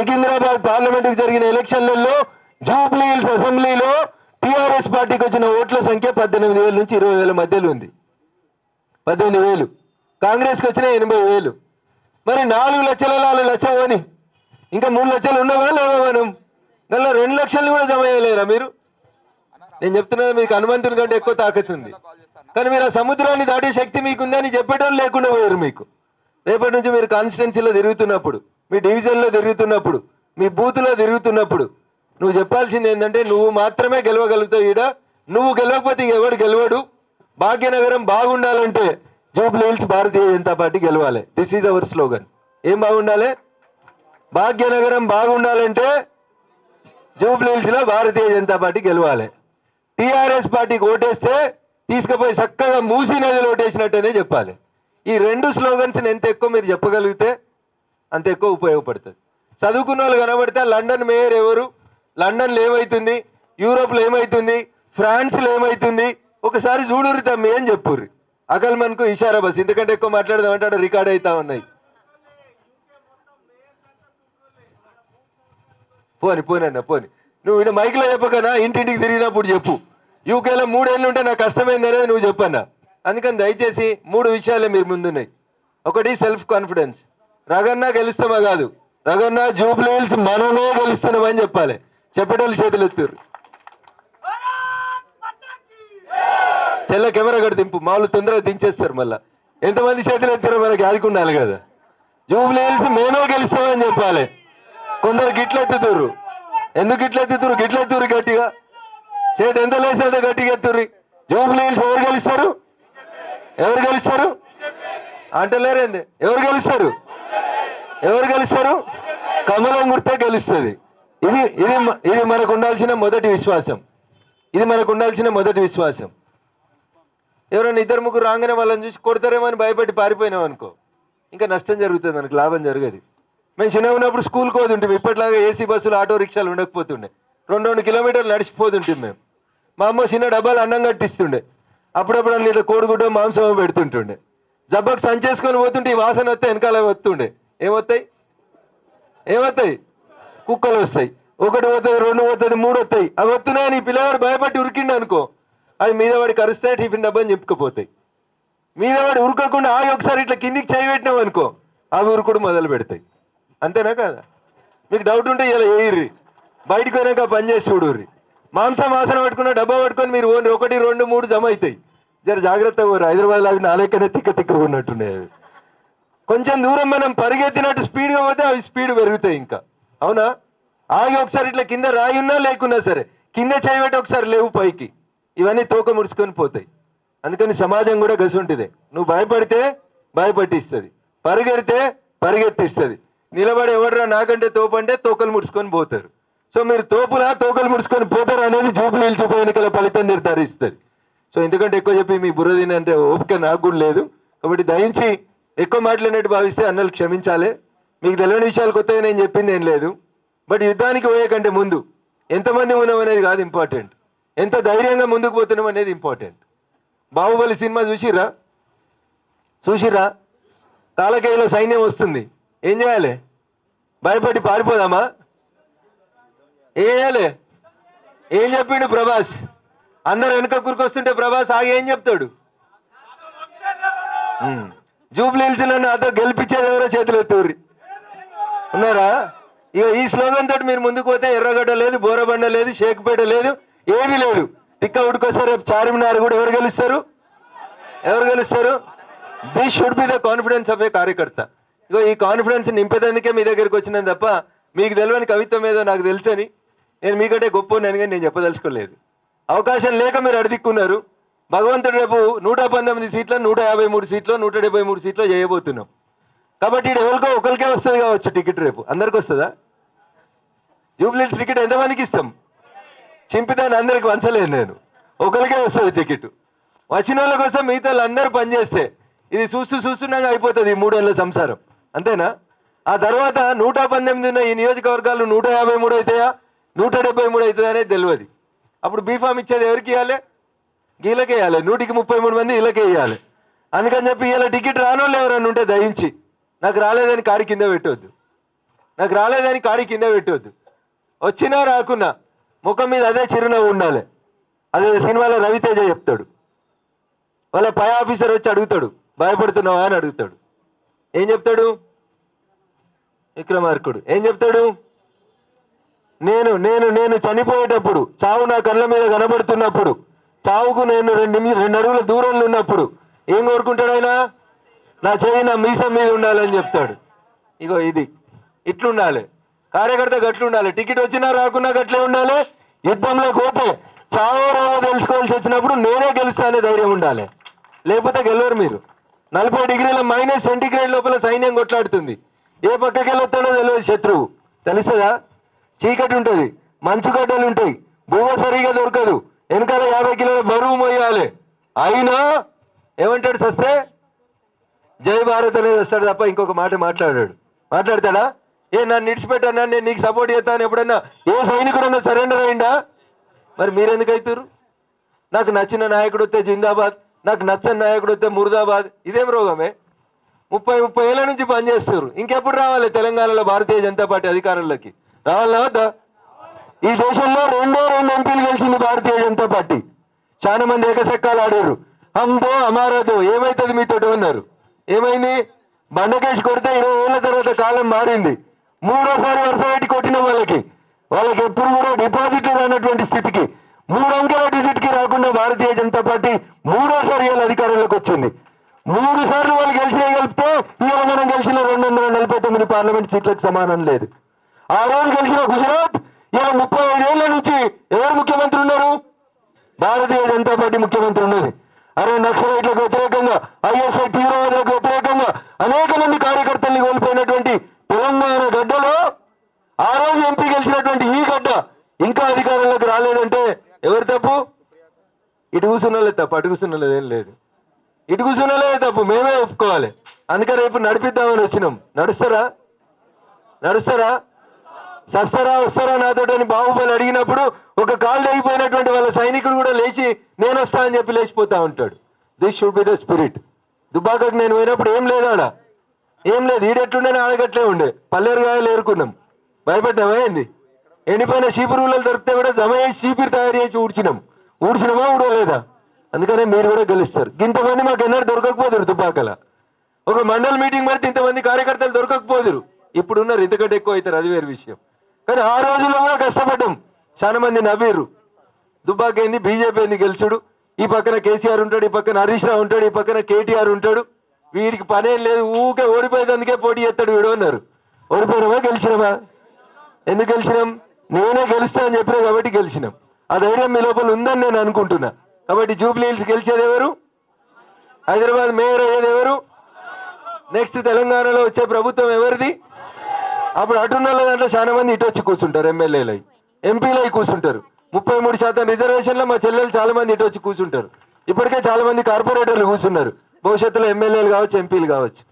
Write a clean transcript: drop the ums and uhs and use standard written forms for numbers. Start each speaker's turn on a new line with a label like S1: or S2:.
S1: సికింద్రాబాద్ పార్లమెంటుకు జరిగిన ఎలక్షన్లలో జూబ్లీ హిల్స్ అసెంబ్లీలో టీఆర్ఎస్ పార్టీకి వచ్చిన ఓట్ల సంఖ్య 18,000 నుంచి 20,000 మధ్యలో ఉంది. 18,000. కాంగ్రెస్కి వచ్చిన 80,000. మరి 4 లక్షల 4 లక్షలు అని ఇంకా 3 లక్షలు ఉన్నవా లేవా? మనం దానిలో 2 లక్షలు కూడా జమ చేయలేరా మీరు? నేను చెప్తున్నది మీకు హనుమంతుని కంటే ఎక్కువ తాకతుంది. కానీ మీరు ఆ సముద్రాన్ని దాటే శక్తి మీకుందని చెప్పేటోళ్ళు లేకుండా పోయారు. మీకు రేపటి నుంచి మీరు కాన్స్టిట్యున్సీలో తిరుగుతున్నప్పుడు, మీ డివిజన్లో తిరుగుతున్నప్పుడు, మీ బూత్లో తిరుగుతున్నప్పుడు నువ్వు చెప్పాల్సింది ఏంటంటే నువ్వు మాత్రమే గెలవగలుగుతావు. ఈడ నువ్వు గెలవకపోతే ఎవడు గెలవడు. భాగ్యనగరం బాగుండాలంటే Jubilee hills Bharatiya Janata party గెలవాలి. This is our slogan. ఏం బాగుండాలి? భాగ్యనగరం బాగుండాలంటే జూబ్లీ హిల్స్ లో భారతీయ జనతా పార్టీ గెలవాలి. టీఆర్ఎస్ పార్టీకి ఓటేస్తే తీసుకుపోయి చక్కగా మూసీ నదిలో ఓటేసినట్టేనే చెప్పాలి. ఈ 2 స్లోగన్స్ ఎంత ఎక్కువ మీరు చెప్పగలిగితే అంత ఎక్కువ ఉపయోగపడుతుంది. చదువుకున్న వాళ్ళు కనబడితే లండన్ మేయర్ ఎవరు, లండన్లో ఏమవుతుంది, యూరోప్లో ఏమవుతుంది, ఫ్రాన్స్లో ఏమవుతుంది ఒకసారి చూడుర్రి తమ్మి అని చెప్పుర్రి. అకల్మన్కు ఇషారా బస్. ఇంతకంటే ఎక్కువ మాట్లాడదామంటే అక్కడ రికార్డ్ అవుతా ఉన్నాయి. పోని నువ్వు ఇక్కడ మైక్లో చెప్పకనా, ఇంటింటికి తిరిగినప్పుడు చెప్పు. యూకేలో 3 ఏళ్ళు ఉంటే నాకు కష్టమైంది అనేది నువ్వు చెప్పన్నా. అందుకని దయచేసి 3 విషయాలే మీరు ముందున్నాయి. ఒకటి సెల్ఫ్ కాన్ఫిడెన్స్. రగన్నా గెలుస్తామా కాదు, రగన్నా జూబ్లీ హిల్స్ మనమే గెలుస్తున్నామని చెప్పాలి. చెప్పేటోళ్ళు చేతులు ఎత్తురు. చెల్ల కెమెరా కడ దింపు. మామూలు తొందరగా దించేస్తారు. మళ్ళీ ఎంతమంది చేతులు ఎత్తారో మనకి ఆదుకుండాలి కదా. జూబ్లీ హిల్స్ మేమే గెలుస్తామని చెప్పాలి. కొందరు గిట్లెత్తుతురు. ఎందుకు గిట్లెత్తుతురు? గిట్లెత్తురు గట్టిగా. చేతి ఎంత లేసేదో గట్టిగా ఎత్తుర్రి. జూబ్లీ హిల్స్ ఎవరు గెలుస్తారు? ఎవరు గెలుస్తారు అంటలేరేంది? ఎవరు గెలుస్తారు? ఎవరు గెలుస్తారు? కమలం గుర్తే గెలుస్తుంది. ఇది మనకు ఉండాల్సిన మొదటి విశ్వాసం. ఇది మనకు ఉండాల్సిన మొదటి విశ్వాసం. ఎవరైనా 2-3 రాగానే వాళ్ళని చూసి కొడతారేమో అని భయపడి పారిపోయినాం అనుకో, ఇంకా నష్టం జరుగుతుంది, మనకు లాభం జరగదు. మేము చిన్న ఉన్నప్పుడు స్కూల్కి పోతుంటాం. ఇప్పటిలాగా ఏసీ బస్సులు ఆటో రిక్షాలు ఉండకపోతుండే. 2 కిలోమీటర్లు నడిచిపోతుంటాం మేము. మా అమ్మ చిన్న డబ్బాలు అన్నం కట్టిస్తుండే. అప్పుడప్పుడు అన్ని కోడిగుడ్డ మాంసం పెడుతుంటుండే. జబ్బకు సంచేసుకొని పోతుంటే ఈ వాసన వస్తే వెనకాల వస్తుండే. ఏమొస్తాయి? కుక్కలు వస్తాయి. 1 పోతుంది, 2 పోతుంది, 3 వస్తాయి. అవి వస్తున్నాయని ఈ పిల్లవాడు భయపడి ఉరికిండు అనుకో, అవి మీద వాడికి కరుస్తాయి, టిఫిన్ డబ్బాని చెప్పుకుపోతాయి. మీద వాడు ఉరకకుండా ఆగి ఒకసారి ఇట్లా కిందికి చేయి పెట్టినావు అనుకో, అవి ఉరుకుడు మొదలు పెడతాయి. అంతేనా కదా? మీకు డౌట్ ఉంటే ఇలా వేయిర్రి, బయటకు పోయినాక పని చేసి చూడుర్రి. మాంసం వాసన పట్టుకున్న డబ్బా పట్టుకొని మీరు 1, 2, 3 జమ అవుతాయి. జర జాగ్రత్తగా ఊరు. హైదరాబాద్ లాగా నాలుకనే తిక్కగా ఉన్నట్టున్నాయి అవి. కొంచెం దూరం మనం పరిగెత్తినట్టు స్పీడ్గా పోతే అవి స్పీడ్ పెరుగుతాయి ఇంకా. అవునా? ఆగి ఒకసారి ఇట్లా కింద రాయి ఉన్నా లేకున్నా సరే కింద చేయబెట్టి ఒకసారి లేవు పైకి, ఇవన్నీ తోక ముడుచుకొని పోతాయి. అందుకని సమాజం కూడా గసుంటిదే. నువ్వు భయపడితే భయపట్టిస్తుంది, పరిగెడితే పరిగెత్తిస్తుంది. నిలబడి ఎవడరా నాకంటే తోపు అంటే తోకలు ముడుచుకొని పోతారు. సో మీరు తోపులా తోకలు ముడుచుకొని పోతారు అనేది జూబ్లీ హిల్స్ ఉప ఎన్నికల ఫలితం నిర్ధారిస్తుంది. సో ఎందుకంటే ఎక్కువ చెప్పి మీ బుర్ర తినంటే ఓపిక నాకు కూడా లేదు. కాబట్టి దయించి ఎక్కువ మాట్లాడినట్టు భావిస్తే అన్నలు క్షమించాలి. మీకు తెలియని విషయాలు కొత్తగా నేను చెప్పింది ఏం లేదు. బట్ యుద్ధానికి పోయే కంటే ముందు ఎంతమంది ఉన్నాం అనేది కాదు ఇంపార్టెంట్, ఎంత ధైర్యంగా ముందుకు పోతున్నాం అనేది ఇంపార్టెంట్. బాహుబలి సినిమా చూసిర్రా? కాలకేయులో సైన్యం వస్తుంది, ఏం చేయాలి? భయపడి పారిపోదామా? ఏం చేయాలి? ఏం చెప్పిండు ప్రభాస్? అందరు వెనుక కురుకొస్తుంటే ప్రభాస్ ఆగి ఏం చెప్తాడు? జూబ్లీ హిల్స్ నన్ను అదో గెలిపించేది ఎవరో చేతులు ఎత్తుర్రి. ఉన్నారా? ఇక ఈ స్లోగన్ తోటి మీరు ముందుకు పోతే ఎర్రగడ్డ లేదు, బోరబండ లేదు, షేక్పేట లేదు, ఏమీ లేదు. టిక్క ఉడికొస్తారు. రేపు చార్మినార్ కూడా ఎవరు గెలుస్తారు? This should be the confidence of a karyakarta. Ego ఈ కాన్ఫిడెన్స్ నింపేందుకే మీ దగ్గరికి వచ్చినాను తప్ప మీకు తెలియని కవిత్వం ఏదో నాకు తెలుసని నేను మీకంటే గొప్ప ఉన్నాను కానీ నేను చెప్పదలుచుకోలేదు. అవకాశం లేక మీరు అడిదిక్కున్నారు. భగవంతుడు రేపు 119 సీట్ల 153 సీట్లు 173 సీట్లు చేయబోతున్నాం. కాబట్టి ఇక్కడ ఎవరికో ఒకరికే వస్తుంది కావచ్చు టికెట్. రేపు అందరికి వస్తుందా? జూబ్లీ హిల్స్ టికెట్ ఎంతమందికి ఇస్తాం? చింపిదాన్ని అందరికి వంచలేదు నేను. ఒకరికే వస్తుంది టికెట్. వచ్చిన వాళ్ళ కోసం మిగతా అందరూ పనిచేస్తే ఇది చూస్తున్నాగా అయిపోతుంది ఈ 3 ఏళ్ళ సంసారం. అంతేనా? ఆ తర్వాత 119 ఉన్న ఈ నియోజకవర్గాలు 153 అవుతాయా 173 అవుతుందా అనేది తెలియదు. అప్పుడు బీఫామ్ ఇచ్చేది ఎవరికి ఇవ్వాలి? వీళ్ళకే ఇవ్వాలి. 133 మంది వీళ్ళకే ఇవ్వాలి. అందుకని చెప్పి ఇలా టికెట్ రానోళ్ళు ఎవరన్నా ఉంటే దయించి నాకు రాలేదని కాడి కింద పెట్టవద్దు. నాకు రాలేదని కాడి కింద పెట్టవద్దు. వచ్చినా రాకున్నా ముఖం మీద అదే చిరునవ్వు ఉండాలి. అదే సినిమాలో రవితేజ చెప్తాడు, వాళ్ళ పై ఆఫీసర్ వచ్చి అడుగుతాడు, భయపడుతున్నావా అని అడుగుతాడు. ఏం చెప్తాడు విక్రమార్కుడు? ఏం చెప్తాడు? నేను నేను నేను చనిపోయేటప్పుడు, చావు నా కళ్ళ మీద కనబడుతున్నప్పుడు, చావుకు నేను 2 అడుగుల దూరంలో ఉన్నప్పుడు ఏం కోరుకుంటాడు ఆయన? నా చేయి నా మీసం మీద ఉండాలని చెప్తాడు. ఇగో ఇది ఇట్లుండాలి కార్యకర్త, గట్లుండాలి. టికెట్ వచ్చినా రాకున్నా గట్లే ఉండాలి. యుద్ధంలో పోతే చావో రావో తెలుసుకోవాల్సి వచ్చినప్పుడు నేనే గెలుస్తా అనే ధైర్యం ఉండాలి, లేకపోతే గెలవరు మీరు. 40 డిగ్రీల మైనస్ సెంటిగ్రేడ్ లోపల సైన్యం కొట్లాడుతుంది. ఏ పక్కకి వెళ్ళొస్తాడో తెలియదు శత్రువు, తెలుస్తుందా? చీకటి ఉంటుంది, మంచు గడ్డలు ఉంటాయి, భూమ సరిగా దొరకదు, వెనకాల 50 కిలోల బరువు మోయాలి. అయినా ఏమంటాడు? సస్తే జై భారత్ అనేది వస్తాడు తప్ప ఇంకొక మాట మాట్లాడతాడా? ఏ నన్ను నిడిచిపెట్టానా, నేను నీకు సపోర్ట్ చేస్తాను ఎప్పుడన్నా ఏ సైనికుడన్నా సరెండర్ అయిందా? మరి మీరెందుకు అవుతారు? నాకు నచ్చిన నాయకుడు వస్తే జిందాబాద్, నాకు నచ్చని నాయకుడు వస్తే ముర్దాబాద్. ఇదేం రోగమే? 30 ఏళ్ళ నుంచి పనిచేస్తారు. ఇంకెప్పుడు రావాలి తెలంగాణలో భారతీయ జనతా పార్టీ అధికారంలోకి? రావాలన్నా వద్దా? ఈ దేశంలో 2 ఎంపీలు గెలిచింది భారతీయ జనతా పార్టీ. చాలా మంది ఏకసెక్కాలు ఆడారు. హంతో అమారతో ఏమైతుంది మీతోటి ఉన్నారు. ఏమైంది? బండకేసి కొడితే 20 ఏళ్ళ తర్వాత కాలం మారింది. 3వ వరుస పెట్టి కొట్టిన వాళ్ళకి ఎప్పుడు కూడా డిపాజిట్ అన్నటువంటి స్థితికి 3 అంకెల డిజిట్కి రాకుండా భారతీయ జనతా పార్టీ 3వ అధికారంలోకి వచ్చింది. 3 సార్లు వాళ్ళు కలిపితే ఇవాళ మనం గెలిచిన 249 పార్లమెంట్ సీట్లకు సమానం లేదు. ఆ రోజు గెలిచిన గుజరాత్ ఇలా 35 ఏళ్ల నుంచి ఎవరు ముఖ్యమంత్రి ఉన్నారు? భారతీయ జనతా పార్టీ ముఖ్యమంత్రి ఉన్నది. అరే నక్సలైట్లకు వ్యతిరేకంగా, ఐఎస్ఐ తీవ్రవాదులకు వ్యతిరేకంగా అనేక మంది కార్యకర్తల్ని కోల్పోయినటువంటి తెలంగాణ గడ్డలో ఆ రోజు ఎంపీ గెలిచినటువంటి ఈ గడ్డ ఇంకా అధికారంలోకి రాలేదంటే ఎవరు తప్పు? ఇటు కూర్చున్నలేదు తప్పు, అటు కూర్చున్నలేదు ఏం లేదు. ఇటు కూర్చున్నలేదు తప్పు, మేమే ఒప్పుకోవాలి. అందుకని రేపు నడిపిద్దామని వచ్చినాం. నడుస్తారా? సస్తారా వస్తారా నాతోటి అని బాహుబలి అడిగినప్పుడు ఒక కాళ్ళు అయిపోయినటువంటి వాళ్ళ సైనికుడు కూడా లేచి నేను వస్తా అని చెప్పి లేచిపోతా ఉంటాడు. This should be the spirit. దుబ్బాకకు నేను పోయినప్పుడు ఏం లేదు, ఆడ ఏం లేదు. ఈడెట్లుండే ఆడగట్లే ఉండే, పల్లేరుగాయలు ఏరుకున్నాం. భయపడ్డామా ఏంది? ఎండిపోయిన చీపురువులు దొరికితే కూడా జమ చేసి చీపిరి తయారు చేసి ఊడ్చినమా ఊడలేదా? అందుకనే మీరు కూడా గెలుస్తారు. ఇంతమంది మాకు ఎన్నడూ దొరకకపోదురు. దుబ్బాకల ఒక మండల్ మీటింగ్ పెడితే ఇంతమంది కార్యకర్తలు దొరకకపోదురు. ఇప్పుడున్నారు, ఇంతకంటే ఎక్కువ అవుతారు, అది వేరే విషయం. కానీ ఆ రోజుల్లో కూడా కష్టపడ్డాం. చాలా మంది నవ్వేరు. దుబ్బాక ఏంది, బీజేపీ ఏంది గెలుచుడు. ఈ పక్కన కేసీఆర్ ఉంటాడు, ఈ పక్కన హరీష్ రావు ఉంటాడు, ఈ పక్కన కేటీఆర్ ఉంటాడు. వీడికి పనేం లేదు, ఊకే ఓడిపోయేది, అందుకే పోటీ చేస్తాడు వీడు అన్నారు. ఓడిపోయినామా గెలిచినామా? ఎందుకు గెలిచినాం? నేనే గెలుస్తా అని చెప్పినా కాబట్టి గెలిచినాం. ఆ ధైర్యం మీ లోపల ఉందని నేను అనుకుంటున్నా. కాబట్టి జూబ్లీ హిల్స్ గెలిచేది ఎవరు? హైదరాబాద్ మేయర్ అయ్యేది ఎవరు? నెక్స్ట్ తెలంగాణలో వచ్చే ప్రభుత్వం ఎవరిది? అప్పుడు అటున్న దాంట్లో చాలా మంది ఇటు వచ్చి కూర్చుంటారు, ఎమ్మెల్యేలు ఎంపీలు అయి కూర్చుంటారు. 33% రిజర్వేషన్లో మా చెల్లెలు చాలా మంది ఇటు వచ్చి కూర్చుంటారు. ఇప్పటికే చాలా మంది కార్పొరేటర్లు కూర్చున్నారు. భవిష్యత్తులో ఎమ్మెల్యేలు కావచ్చు, ఎంపీలు కావచ్చు.